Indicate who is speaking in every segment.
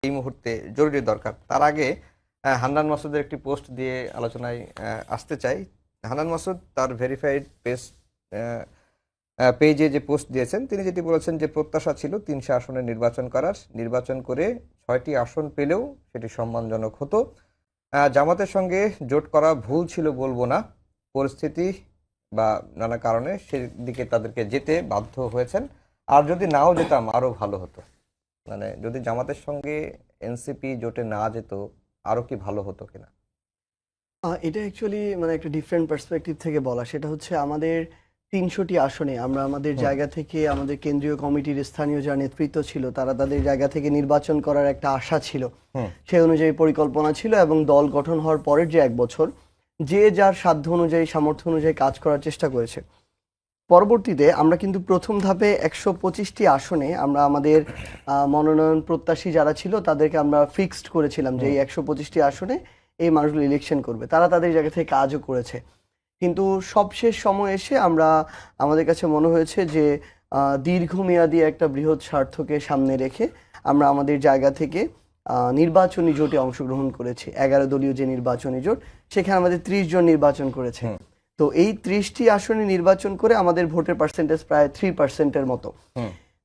Speaker 1: এই মুহূর্তে জরুরি দরকার। তার আগে হান্নান মাসুদের একটি পোস্ট দিয়ে আলোচনায় আসতে চাই। হান্নান মাসুদ তার ভেরিফাইড পেজে যে পোস্ট দিয়েছেন, তিনি যেটি বলেছেন যে প্রত্যাশা ছিল ৩০০ আসনে নির্বাচন করার, নির্বাচন করে ৬টি আসন পেলেও সেটি সম্মানজনক হতো। জামাতের সঙ্গে জোট করা ভুল ছিল বলবো না, পরিস্থিতি বা নানা কারণে সেদিকে তাদেরকে যেতে বাধ্য হয়েছেন। আর যদি নাও যেতাম আরো ভালো হতো। মানে যদি জামাতের সঙ্গে এনসিপি জোটে না যেত আরো কি ভালো হতো কিনা?
Speaker 2: এটা অ্যাকচুয়ালি মানে একটা ডিফারেন্ট পার্সপেক্টিভ থেকে বলা। সেটা হচ্ছে আমাদের ৩০০টি আসনে আমরা আমাদের জায়গা থেকে আমাদের কেন্দ্রীয় কমিটির স্থানীয় যারা নেতৃত্ব ছিল তারা তাদের জায়গা থেকে নির্বাচন করার একটা আশা ছিল, সেই অনুযায়ী পরিকল্পনা ছিল এবং দল গঠন হওয়ার পরের যে ১ বছর যে যার সাধ্য অনুযায়ী সামর্থ্য অনুযায়ী কাজ করার চেষ্টা করেছে। পরবর্তীতে আমরা কিন্তু প্রথম ধাপে ১২৫টি আসনে আমরা আমাদের মনোনয়ন প্রত্যাশী যারা ছিল তাদেরকে আমরা ফিক্সড করেছিলাম যে এই ১২৫টি আসনে এই মানুষগুলো ইলেকশন করবে। তারা তাদের জায়গা থেকে কাজও করেছে, কিন্তু সবশেষ সময় এসে আমাদের কাছে মনে হয়েছে যে দীর্ঘমেয়াদী একটা বৃহৎ স্বার্থকে সামনে রেখে আমরা আমাদের জায়গা থেকে নির্বাচনী জোটে অংশগ্রহণ করেছি। ১১ দলীয় যে নির্বাচনী জোট, সেখানে আমাদের ৩০ জন নির্বাচন করেছে। তো এই ৩০টি আসনে নির্বাচন করে আমাদের ভোটের পার্সেন্টেজ প্রায় 3%-এর মতো।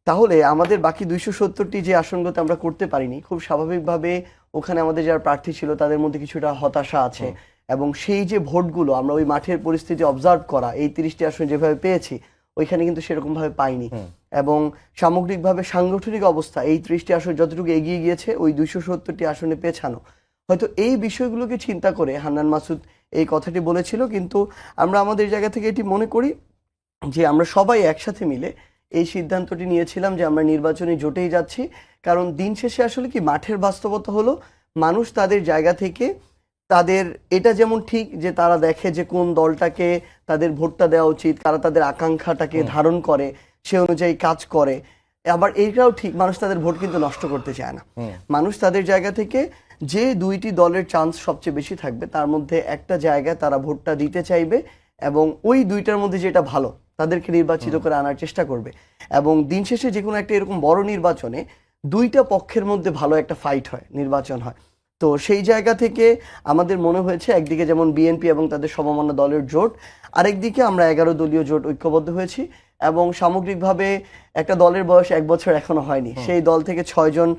Speaker 2: তাহলে আমাদের বাকি ২৭০টি যে আসনগুলোতে আমরা করতে পারিনি, খুব স্বাভাবিকভাবে ওখানে আমাদের যারা প্রার্থী ছিল তাদের মধ্যে কিছুটা হতাশা আছে এবং সেই যে ভোটগুলো আমরা ওই মাঠের পরিস্থিতি অবজার্ভ করা এই ৩০টি আসনে যেভাবে পেয়েছি ওইখানে কিন্তু সেরকম ভাবে পাইনি। এবং সামগ্রিকভাবে সাংগঠনিক অবস্থা এই ৩০টি আসন যতটুকু এগিয়ে গিয়েছে ওই ২৭০টি আসনে পেছানো। হয়তো এই বিষয়গুলোকে চিন্তা করে হান্নান মাসুদ এই কথাটি বলেছিল, কিন্তু আমরা আমাদের জায়গা থেকে এটি মনে করি যে আমরা সবাই একসাথে মিলে এই সিদ্ধান্তটি নিয়েছিলাম যে আমরা নির্বাচনী জোটেই যাচ্ছি। কারণ দিন শেষে আসলে কি মাঠের বাস্তবতা হলো মানুষ তাদের জায়গা থেকে তাদের এটা যেমন ঠিক যে তারা দেখে যে কোন দলটাকে তাদের ভোটটা দেওয়া উচিত, তারা তাদের আকাঙ্ক্ষাটাকে ধারণ করে সে অনুযায়ী কাজ করে। আবার এইটাও ঠিক মানুষ তাদের ভোট কিন্তু নষ্ট করতে চায় না। মানুষ তাদের জায়গা থেকে যে দুইটি দলের চান্স সবচেয়ে বেশি থাকবে তার মধ্যে একটা জায়গায় তারা ভোটটা দিতে চাইবে এবং ওই দুইটার মধ্যে যেটা ভালো তাদেরকে নির্বাচিত করে আনার চেষ্টা করবে। এবং দিন শেষে যে কোনো একটা এরকম বড় নির্বাচনে দুইটা পক্ষের মধ্যে ভালো একটা ফাইট হয়, নির্বাচন হয়। তো সেই জায়গা থেকে আমাদের মনে হয়েছে একদিকে যেমন বিএনপি এবং তাদের সমমনা দলের জোট, আরেকদিকে আমরা ১১ দলীয় জোট ঐক্যবদ্ধ হয়েছি এবং সামগ্রিকভাবে একটা দলের বয়স ১ বছর এখনো হয়নি, সেই দল থেকে ৬ জন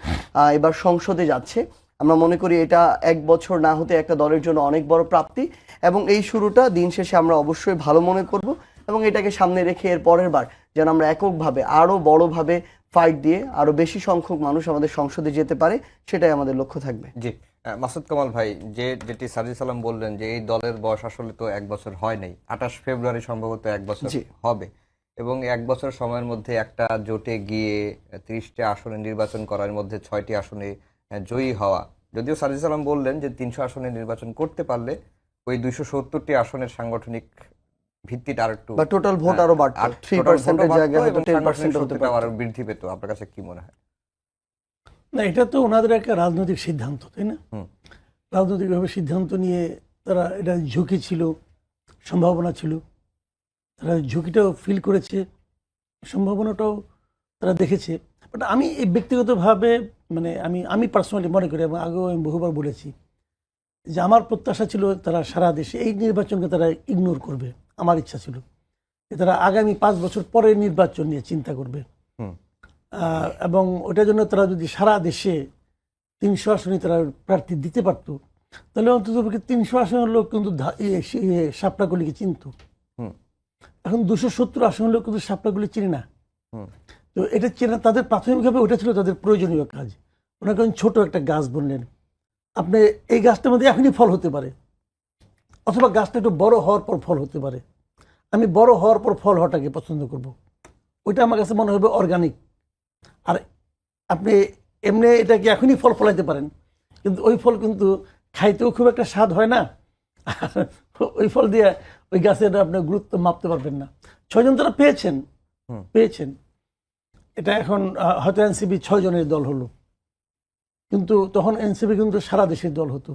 Speaker 2: এবার সংসদে যাচ্ছে। আমরা মনে করি এটা ১ বছর না হতে একটা দলের জন্য অনেক বড় প্রাপ্তি এবং এই শুরুটা দিন শেষে আমরা অবশ্যই ভালো মনে করব এবং এটাকে সামনে রেখে এর পরের বার যেন আমরা এককভাবে আরো বড়ভাবে ফাইট দিয়ে আরো বেশি সংখ্যক মানুষ আমাদের সংসদে যেতে পারে, সেটাই আমাদের লক্ষ্য থাকবে।
Speaker 1: জি, মাসুদ কামাল ভাই, যেটি সাজিদ সালাম বললেন যে এই দলের বয়স আসলে তো ১ বছর হয় নাই, ২৮ ফেব্রুয়ারি সম্ভবত ১ বছর হবে এবং ১ বছর সময়ের মধ্যে একটা জোটে গিয়ে ৩০টি আসনে নির্বাচন করার মধ্যে ৬টি আসনে জয়ী হওয়া। যদিও সাজিদ সালাম বললেন যে ৩০০ আসনে নির্বাচন করতে পারলে ওই ২৭০টি আসনের সাংগঠনিক ভিত্তিটা আরেকটু
Speaker 2: বা টোটাল ভোট আরো বাড়তো, 3% এর জায়গায় হয়তো 10% হতে পারতো,
Speaker 1: আরো বৃদ্ধি পেত। আপনার কাছে কি মনে হয়?
Speaker 3: না, এটা তো ওনাদের একটা রাজনৈতিক সিদ্ধান্ত, তাই না? রাজনৈতিকভাবে সিদ্ধান্ত নিয়ে তারা এটা ঝুঁকি ছিল, সম্ভাবনা ছিল, তারা ঝুঁকিটাও ফিল করেছে, সম্ভাবনাটাও তারা দেখেছে। বাট আমি এই ব্যক্তিগতভাবে মানে আমি পার্সোনালি মনে করি এবং আগেও আমি বহুবার বলেছি যে আমার প্রত্যাশা ছিল তারা সারা দেশে এই নির্বাচনকে তারা ইগনোর করবে। আমার ইচ্ছা ছিল যে তারা আগামী ৫ বছর পরে নির্বাচন নিয়ে চিন্তা করবে এবং ওটার জন্য তারা যদি সারা দেশে ৩০০ আসনে তারা প্রার্থী দিতে পারতো তাহলে অন্তত ৩০০ আসনের লোক কিন্তু শাপলাগুলিকে চিনত। এখন ২৭০ আসনের লোক কিন্তু শাপলাগুলি চিনি না। তো এটা চেনা তাদের প্রাথমিকভাবে ওটা ছিল তাদের প্রয়োজনীয় কাজ। ওনাকে ছোট একটা গাছ বললেন, আপনি এই গাছটার মধ্যে এখনই ফল হতে পারে অথবা গাছটা একটু বড় হওয়ার পর ফল হতে পারে। আমি বড় হওয়ার পর ফল হওয়াটাকে পছন্দ করব, ওইটা আমার কাছে মনে হবে অর্গানিক। আর আপনি এমনি এটাকে এখনই ফল ফলাইতে পারেন, কিন্তু ওই ফল কিন্তু খাইতেও খুব একটা স্বাদ হয় না, ওই ফল দিয়ে ওই গাছের আপনার গুরুত্ব মাপতে পারবেন না। ৬ জন তারা পেয়েছেন। এটা এখন হয়তো এনসিপি ৬ জনের দল হলো, কিন্তু তখন এনসিপি কিন্তু সারা দেশের দল হতো।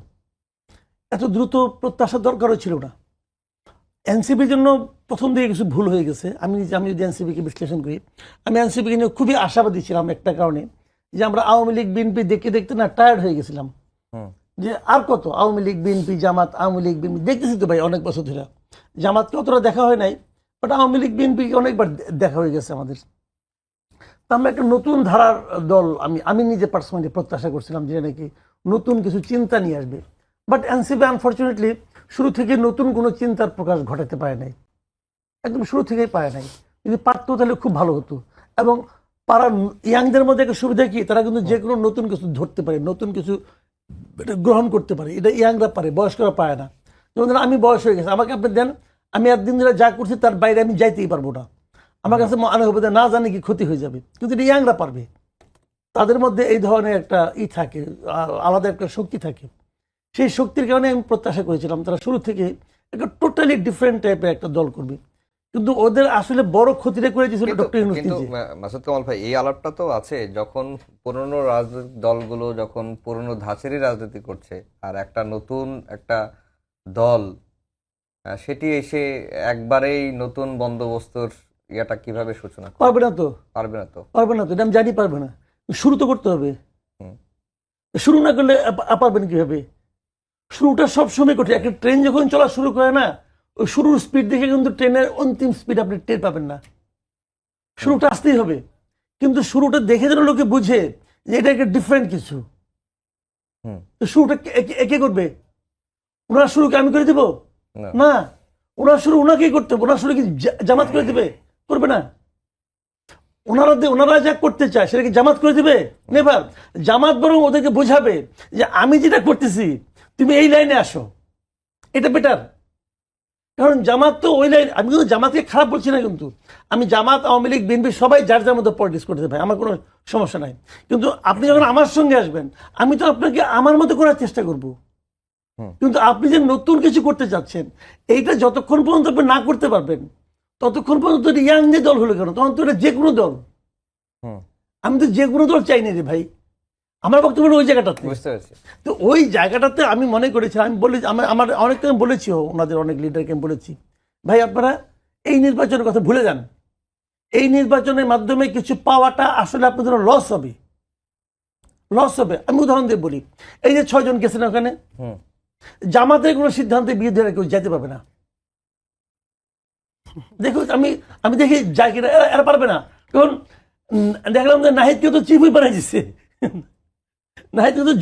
Speaker 3: এত দ্রুত প্রত্যাশার দরকারও ছিল না। এনসিপির জন্য প্রথম দিকে কিছু ভুল হয়ে গেছে। আমি যদি এনসিপিকে বিশ্লেষণ করি, আমি এনসিপিকে নিয়ে খুবই আশাবাদী ছিলাম একটা কারণে, যে আমরা আওয়ামী লীগ বিএনপি দেখতে দেখতে না টায়ার্ড হয়ে গেছিলাম,
Speaker 1: হুম
Speaker 3: যে আর কত আওয়ামী লীগ বিএনপি জামাত, আওয়ামী লীগ বিএনপি দেখতেছি তো ভাই অনেক বছর ধরে। জামাতকে অতটা দেখা হয় নাই, বাট আওয়ামী লীগ বিএনপি অনেকবার দেখা হয়ে গেছে আমাদের। তো আমরা একটা নতুন ধারার দল, আমি নিজে পার্সোনালি প্রত্যাশা করছিলাম যে নাকি নতুন কিছু চিন্তা নিয়ে আসবে, বাট এনসিপি আনফর্চুনেটলি শুরু থেকে নতুন কোনো চিন্তার প্রকাশ ঘটাতে পারে নাই, একদম শুরু থেকেই পারে নাই। যদি পারতো তাহলে খুব ভালো হতো। এবং পাড়ার ইয়াংদের মধ্যে একটা সুবিধা কি, তারা কিন্তু যে কোনো নতুন কিছু ধরতে পারে, নতুন কিছু এটা গ্রহণ করতে পারে, এটা ইয়াংরা পারে, বয়স্করা পায় না। যেমন ধরেন আমি বয়স হয়ে গেছে, আমাকে আপনি দেন, আমি একদিন ধরে যা করছি তার বাইরে আমি যাইতেই পারবো না, আমার কাছে মনে হবে না জানি কি ক্ষতি হয়ে যাবে, কিন্তু এটা ইয়াংরা পারবে। তাদের মধ্যে এই ধরনের একটা থাকে, আলাদা একটা শক্তি থাকে। সেই শক্তির কারণে আমি প্রত্যাশা করেছিলাম তারা শুরু থেকে একটা টোটালি ডিফারেন্ট টাইপের একটা দল করবে, কিন্তু ওদের আসলে বড় ক্ষতিটা করে দিয়েছিল ডক্টর ইউনূস
Speaker 1: কিন্তু
Speaker 3: নিজে।
Speaker 1: মাসুদ কামাল ভাই, এই আলাপটা তো আছে যখন পুরনো রাজনৈতিক দলগুলো যখন পুরনো ধাঁচেরই রাজনীতি করছে, আর একটা নতুন একটা দল সেটি এসে একবারেই নতুন বন্দোবস্তর ইয়াটা কিভাবে সূচনা করবে?
Speaker 3: পারবে না তো,
Speaker 1: পারবে না তো।
Speaker 3: পারবে না তো, এটা আমি জানি পারবে না। শুরু তো করতে হবে,
Speaker 1: হুম
Speaker 3: শুরু না করলে পারবেন কিভাবে? শুরুটা সবসময় কঠিন। একটা ট্রেন যখন চলা শুরু করে না, ওই শুরুর স্পিড দেখে কিন্তু ট্রেনের অন্তিম স্পিড আপনি টের পাবেন না। শুরুটা আসতেই হবে, কিন্তু শুরুটা দেখে যেন লোকে বুঝে যে এটা একটা ডিফারেন্ট কিছু।
Speaker 1: হুম
Speaker 3: তো শুরুটা কে করবে? ওনার শুরুকে আমি করে দিব
Speaker 1: না
Speaker 3: না, ওনার শুরু ওনাকেই করতে হবে। ওনার শুরু কি জামাত করে দিবে? করবে না। ওনারা যা করতে চায় সেটা কি জামাত করে দিবে? নেভার। জামাত বরং ওদেরকে বোঝাবে যে আমি যেটা করতেছি তুমি এই লাইনে আসো, এটা বেটার। কারণ জামাত তো ওই লাইন, আমি কিন্তু জামাতকে খারাপ বলছি না, কিন্তু আমি জামাত, আওয়ামী লীগ, বিএনপি সবাই যার যার মধ্যে পলিটিক্স করতে ভাই, আমার কোনো সমস্যা নাই। কিন্তু আপনি যখন আমার সঙ্গে আসবেন, আমি তো আপনাকে আমার মতো করার চেষ্টা করব।
Speaker 1: হুম
Speaker 3: কিন্তু আপনি যে নতুন কিছু করতে চাচ্ছেন, এইটা যতক্ষণ পর্যন্ত আপনি না করতে পারবেন ততক্ষণ পর্যন্ত ইয়াং যে দল হলো কেন, তখন তো এটা যে কোনো দল।
Speaker 1: হুম
Speaker 3: আমি তো যে কোনো দল চাই না রে ভাই, আমার বক্তব্য হলো ওই জায়গাটাতে।
Speaker 1: বুঝতে পারছি।
Speaker 3: তো ওই জায়গাটাতে আমি মনে করেছি, আমি বলি আমার অনেককে আমি বলেছি, ওনাদের অনেক লিডারকে আমি বলেছি, ভাই আপনারা এই নির্বাচনের কথা ভুলে যান। এই নির্বাচনের মাধ্যমে কিছু পাওয়াটা আসলে আপনাদের লস হবে, লস হবে। আমি উদাহরণ দিয়ে বলি, এই যে 6 জন গেছেন ওখানে,
Speaker 1: হুম
Speaker 3: জামাতের কোনো সিদ্ধান্তের বিরুদ্ধে কেউ যেতে পারবে না। দেখুন আমি দেখি যাই কিনা, এরা পারবে না। কারণ দেখলাম যে নাহিদকে তো চিফই বানাই দিচ্ছে, নাহিদকে তো